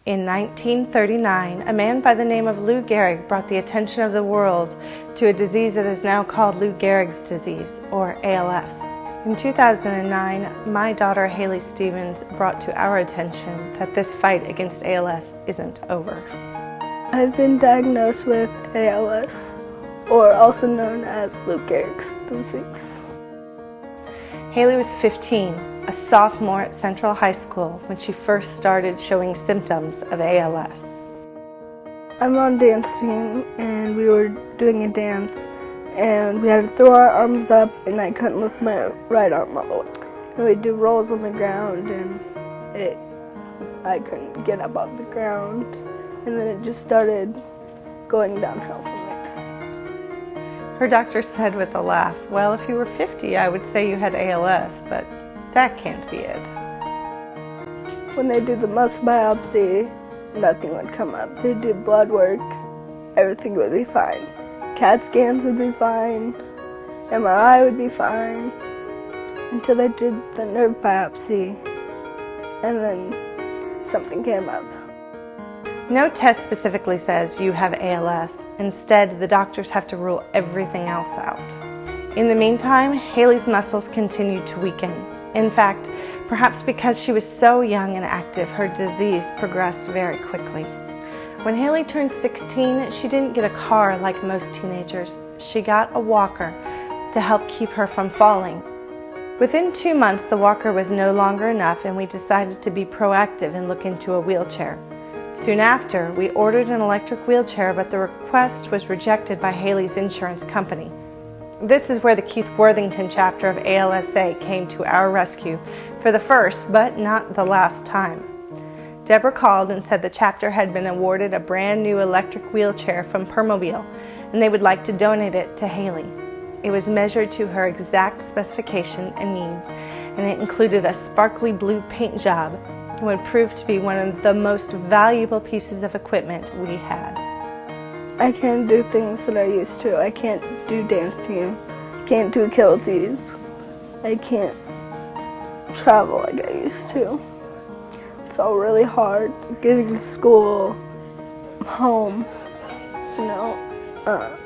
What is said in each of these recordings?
In 1939, a man by the name of Lou Gehrig brought the attention of the world to a disease that is now called Lou Gehrig's disease, or ALS. In 2009, my daughter Haley Stevens brought to our attention that this fight against ALS isn't over. I've been diagnosed with ALS, or also known as Lou Gehrig's disease. Haley was 15, a sophomore at Central High School when she first started showing symptoms of ALS. I'm on dance team and we were doing a dance and we had to throw our arms up and I couldn't lift my right arm all the way. And we'd do rolls on the ground and I couldn't get up off the ground and then it just started going downhill from there. Her doctor said with a laugh, "Well, if you were 50, I would say you had ALS, but that can't be it." When they do the muscle biopsy, nothing would come up. They do blood work, everything would be fine. CAT scans would be fine, MRI would be fine, until they did the nerve biopsy, and then something came up. No test specifically says you have ALS. Instead, the doctors have to rule everything else out. In the meantime, Haley's muscles continued to weaken. In fact, perhaps because she was so young and active, her disease progressed very quickly. When Haley turned 16, she didn't get a car like most teenagers. She got a walker to help keep her from falling. Within 2 months, the walker was no longer enough, and we decided to be proactive and look into a wheelchair. Soon after, we ordered an electric wheelchair, but the request was rejected by Haley's insurance company. This is where the Keith Worthington chapter of ALSA came to our rescue for the first, but not the last time. Deborah called and said the chapter had been awarded a brand new electric wheelchair from Permobile, and they would like to donate it to Haley. It was measured to her exact specification and needs, and it included a sparkly blue paint job and would prove to be one of the most valuable pieces of equipment we had. I can't do things that I used to. I can't do dance team. I can't do Kilties. I can't travel like I used to. It's all really hard. Getting to school, home,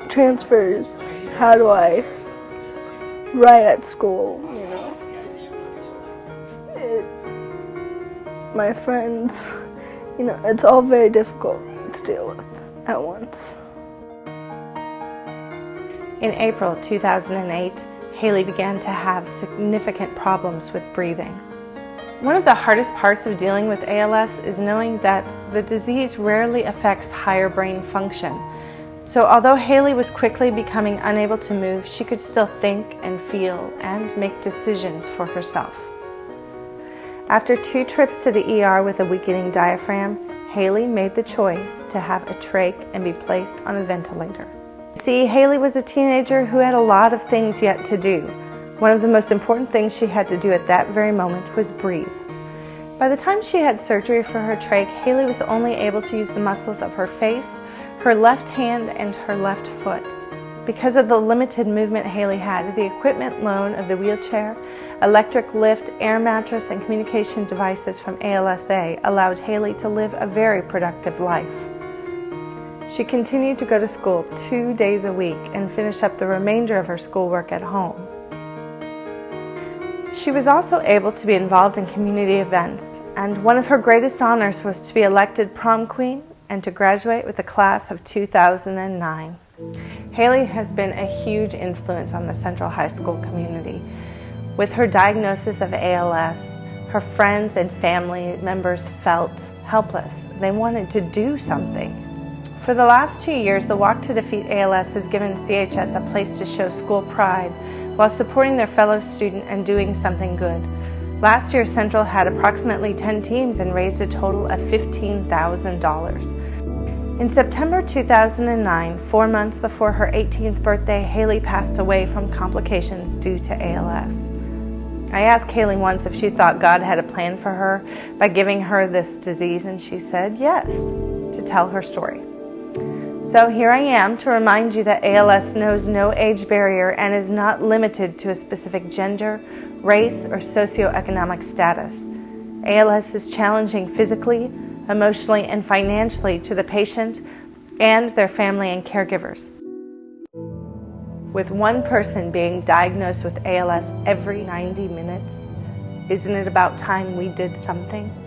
transfers. How do I write at school, my friends, it's all very difficult to deal with at once. In April 2008, Haley began to have significant problems with breathing. One of the hardest parts of dealing with ALS is knowing that the disease rarely affects higher brain function. So although Haley was quickly becoming unable to move, she could still think and feel and make decisions for herself. After 2 trips to the ER with a weakening diaphragm, Haley made the choice to have a trach and be placed on a ventilator. See, Haley was a teenager who had a lot of things yet to do. One of the most important things she had to do at that very moment was breathe. By the time she had surgery for her trach, Haley was only able to use the muscles of her face, her left hand, and her left foot. Because of the limited movement Haley had, the equipment loan of the wheelchair, electric lift, air mattress, and communication devices from ALSA allowed Haley to live a very productive life. She continued to go to school 2 days a week and finish up the remainder of her schoolwork at home. She was also able to be involved in community events, and one of her greatest honors was to be elected prom queen and to graduate with the class of 2009. Haley has been a huge influence on the Central High School community. With her diagnosis of ALS, her friends and family members felt helpless. They wanted to do something. For the last 2 years, the Walk to Defeat ALS has given CHS a place to show school pride while supporting their fellow student and doing something good. Last year, Central had approximately 10 teams and raised a total of $15,000. In September 2009, 4 months before her 18th birthday, Haley passed away from complications due to ALS. I asked Haley once if she thought God had a plan for her by giving her this disease, and she said yes, to tell her story. So here I am to remind you that ALS knows no age barrier and is not limited to a specific gender, race, or socioeconomic status. ALS is challenging physically, emotionally and financially to the patient and their family and caregivers. With one person being diagnosed with ALS every 90 minutes, isn't it about time we did something?